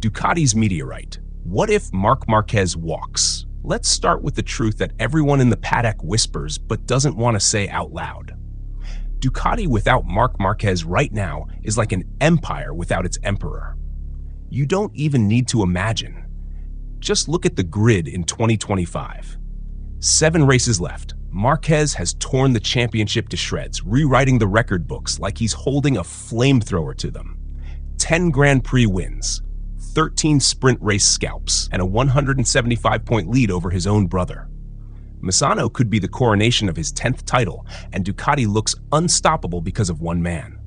Ducati's meteorite. What if Marc Marquez walks? Let's start with the truth that everyone in the paddock whispers but doesn't want to say out loud. Ducati without Marc Marquez right now is like an empire without its emperor. You don't even need to imagine. Just look at the grid in 2025. 7 races left. Marquez has torn the championship to shreds, rewriting the record books like he's holding a flamethrower to them. 10 Grand Prix wins, 13 sprint race scalps, and a 175-point lead over his own brother. Misano could be the coronation of his 10th title, and Ducati looks unstoppable because of one man.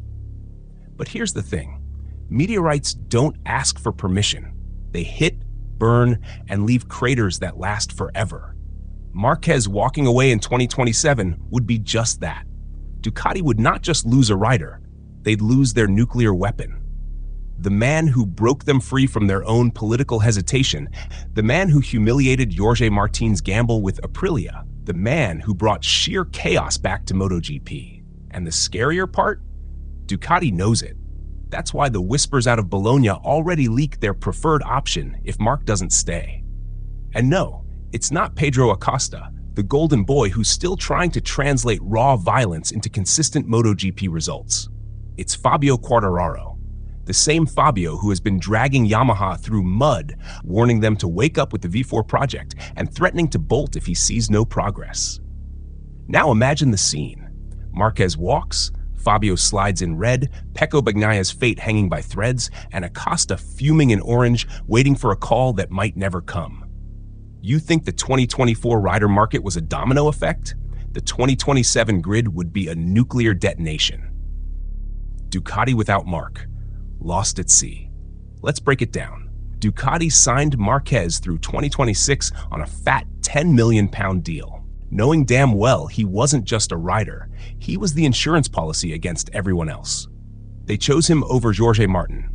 But here's the thing. Meteorites don't ask for permission. They hit, burn, and leave craters that last forever. Marquez walking away in 2027 would be just that. Ducati would not just lose a rider, they'd lose their nuclear weapon. The man who broke them free from their own political hesitation, the man who humiliated Jorge Martin's gamble with Aprilia, the man who brought sheer chaos back to MotoGP. And the scarier part? Ducati knows it. That's why the whispers out of Bologna already leak their preferred option if Marc doesn't stay. And no, it's not Pedro Acosta, the golden boy who's still trying to translate raw violence into consistent MotoGP results. It's Fabio Quartararo, the same Fabio who has been dragging Yamaha through mud, warning them to wake up with the V4 project and threatening to bolt if he sees no progress. Now imagine the scene. Marquez walks, Fabio slides in red, Pecco Bagnaia's fate hanging by threads, and Acosta fuming in orange, waiting for a call that might never come. You think the 2024 rider market was a domino effect? The 2027 grid would be a nuclear detonation. Ducati without Marc, lost at sea. Let's break it down. Ducati signed Marquez through 2026 on a fat £10 million deal, knowing damn well he wasn't just a rider, he was the insurance policy against everyone else. They chose him over Jorge Martin,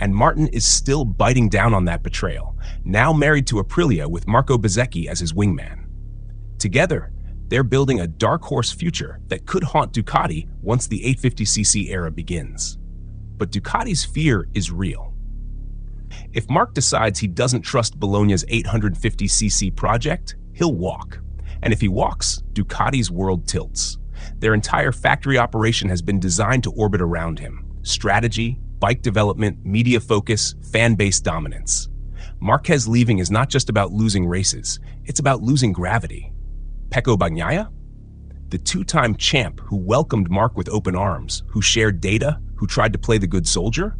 and Martin is still biting down on that betrayal, now married to Aprilia with Marco Bezzecchi as his wingman. Together, they're building a dark horse future that could haunt Ducati once the 850cc era begins. But Ducati's fear is real. If Marc decides he doesn't trust Bologna's 850cc project, he'll walk. And if he walks, Ducati's world tilts. Their entire factory operation has been designed to orbit around him. Strategy, bike development, media focus, fan-base dominance. Marquez leaving is not just about losing races, it's about losing gravity. Pecco Bagnaia? The 2-time champ who welcomed Marc with open arms, who shared data, who tried to play the good soldier?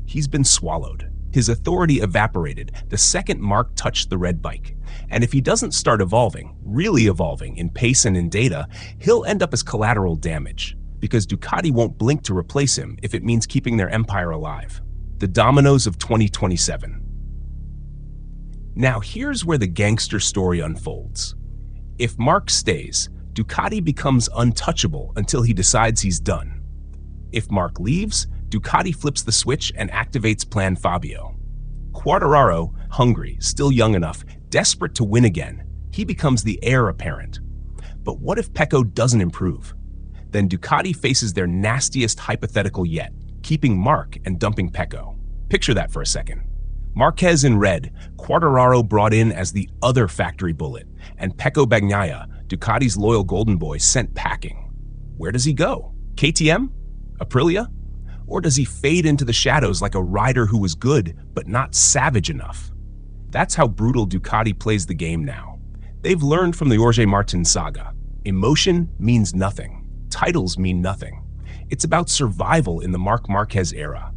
He's been swallowed. His authority evaporated the second Marc touched the red bike. And if he doesn't start evolving, really evolving in pace and in data, he'll end up as collateral damage, because Ducati won't blink to replace him if it means keeping their empire alive. The dominoes of 2027. Now here's where the gangster story unfolds. If Marc stays, Ducati becomes untouchable until he decides he's done. If Marc leaves, Ducati flips the switch and activates Plan Fabio. Quartararo, hungry, still young enough, desperate to win again, he becomes the heir apparent. But what if Pecco doesn't improve? Then Ducati faces their nastiest hypothetical yet, keeping Marc and dumping Pecco. Picture that for a second. Marquez in red, Quartararo brought in as the other factory bullet, and Pecco Bagnaia, Ducati's loyal golden boy, sent packing. Where does he go? KTM? Aprilia? Or does he fade into the shadows like a rider who was good but not savage enough? That's how brutal Ducati plays the game now. They've learned from the Jorge Martin saga. Emotion means nothing. Titles mean nothing. It's about survival in the Marc Marquez era.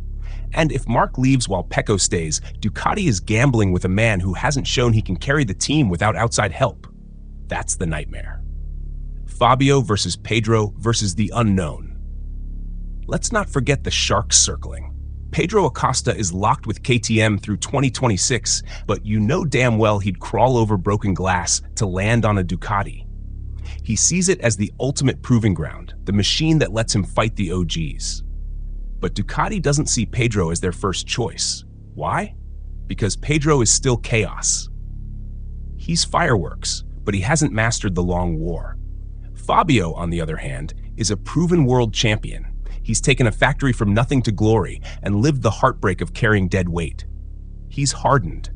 And if Marc leaves while Pecco stays, Ducati is gambling with a man who hasn't shown he can carry the team without outside help. That's the nightmare. Fabio versus Pedro versus the unknown. Let's not forget the sharks circling. Pedro Acosta is locked with KTM through 2026, but you know damn well he'd crawl over broken glass to land on a Ducati. He sees it as the ultimate proving ground, the machine that lets him fight the OGs. But Ducati doesn't see Pedro as their first choice. Why? Because Pedro is still chaos. He's fireworks, but he hasn't mastered the long war. Fabio, on the other hand, is a proven world champion. He's taken a factory from nothing to glory and lived the heartbreak of carrying dead weight. He's hardened.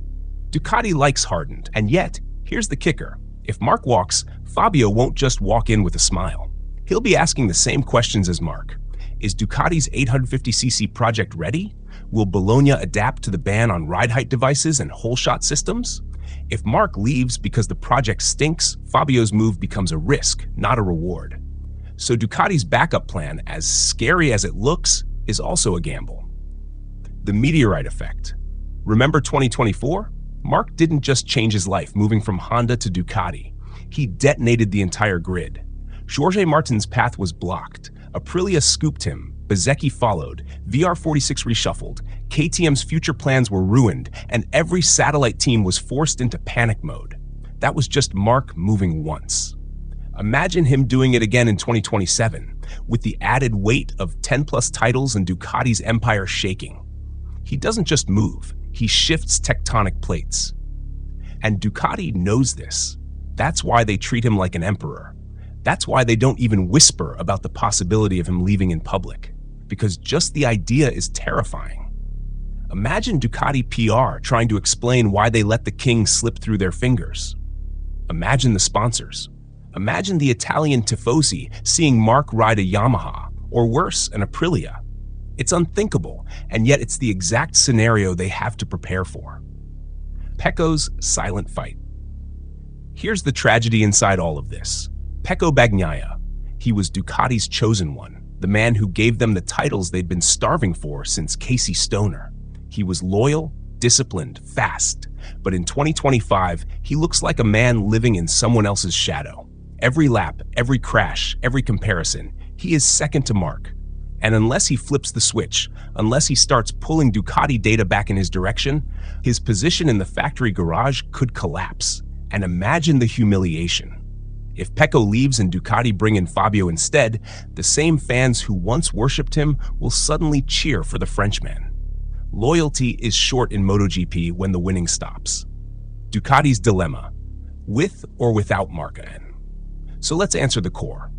Ducati likes hardened, and yet, here's the kicker. If Marc walks, Fabio won't just walk in with a smile. He'll be asking the same questions as Marc. Is Ducati's 850cc project ready? Will Bologna adapt to the ban on ride height devices and whole shot systems? If Marc leaves because the project stinks, Fabio's move becomes a risk, not a reward. So Ducati's backup plan, as scary as it looks, is also a gamble. The meteorite effect. Remember 2024? Marc didn't just change his life moving from Honda to Ducati. He detonated the entire grid. Jorge Martin's path was blocked. Aprilia scooped him. Bezzecchi followed. VR46 reshuffled. KTM's future plans were ruined, and every satellite team was forced into panic mode. That was just Marc moving once. Imagine him doing it again in 2027, with the added weight of 10+ titles and Ducati's empire shaking. He doesn't just move, he shifts tectonic plates. And Ducati knows this. That's why they treat him like an emperor. That's why they don't even whisper about the possibility of him leaving in public, because just the idea is terrifying. Imagine Ducati PR trying to explain why they let the king slip through their fingers. Imagine the sponsors. Imagine the Italian tifosi seeing Marc ride a Yamaha, or worse, an Aprilia. It's unthinkable, and yet it's the exact scenario they have to prepare for. Pecco's silent fight. Here's the tragedy inside all of this. Pecco Bagnaia. He was Ducati's chosen one, the man who gave them the titles they'd been starving for since Casey Stoner. He was loyal, disciplined, fast, but in 2025, he looks like a man living in someone else's shadow. Every lap, every crash, every comparison, he is second to Marc. And unless he flips the switch, unless he starts pulling Ducati data back in his direction, his position in the factory garage could collapse. And imagine the humiliation. If Pecco leaves and Ducati bring in Fabio instead, the same fans who once worshipped him will suddenly cheer for the Frenchman. Loyalty is short in MotoGP when the winning stops. Ducati's dilemma: with or without Marc again? So let's answer the core.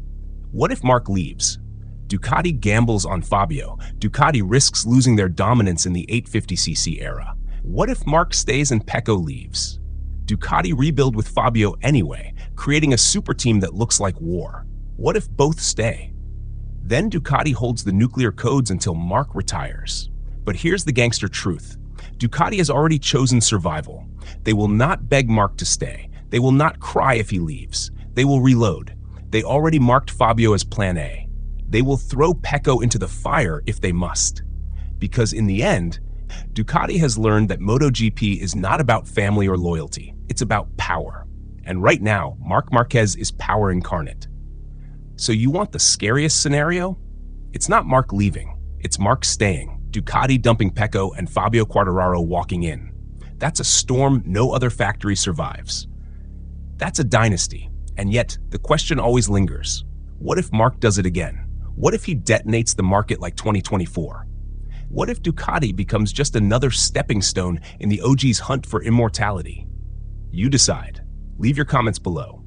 What if Marc leaves? Ducati gambles on Fabio. Ducati risks losing their dominance in the 850cc era. What if Marc stays and Pecco leaves? Ducati rebuild with Fabio anyway, creating a super team that looks like war. What if both stay? Then Ducati holds the nuclear codes until Marc retires. But here's the gangster truth. Ducati has already chosen survival. They will not beg Marc to stay. They will not cry if he leaves. They will reload. They already marked Fabio as plan A. They will throw Pecco into the fire if they must. Because in the end, Ducati has learned that MotoGP is not about family or loyalty. It's about power. And right now, Marc Marquez is power incarnate. So you want the scariest scenario? It's not Marc leaving. It's Marc staying, Ducati dumping Pecco, and Fabio Quartararo walking in. That's a storm no other factory survives. That's a dynasty. And yet, the question always lingers. What if Marc does it again? What if he detonates the market like 2024? What if Ducati becomes just another stepping stone in the OG's hunt for immortality? You decide. Leave your comments below.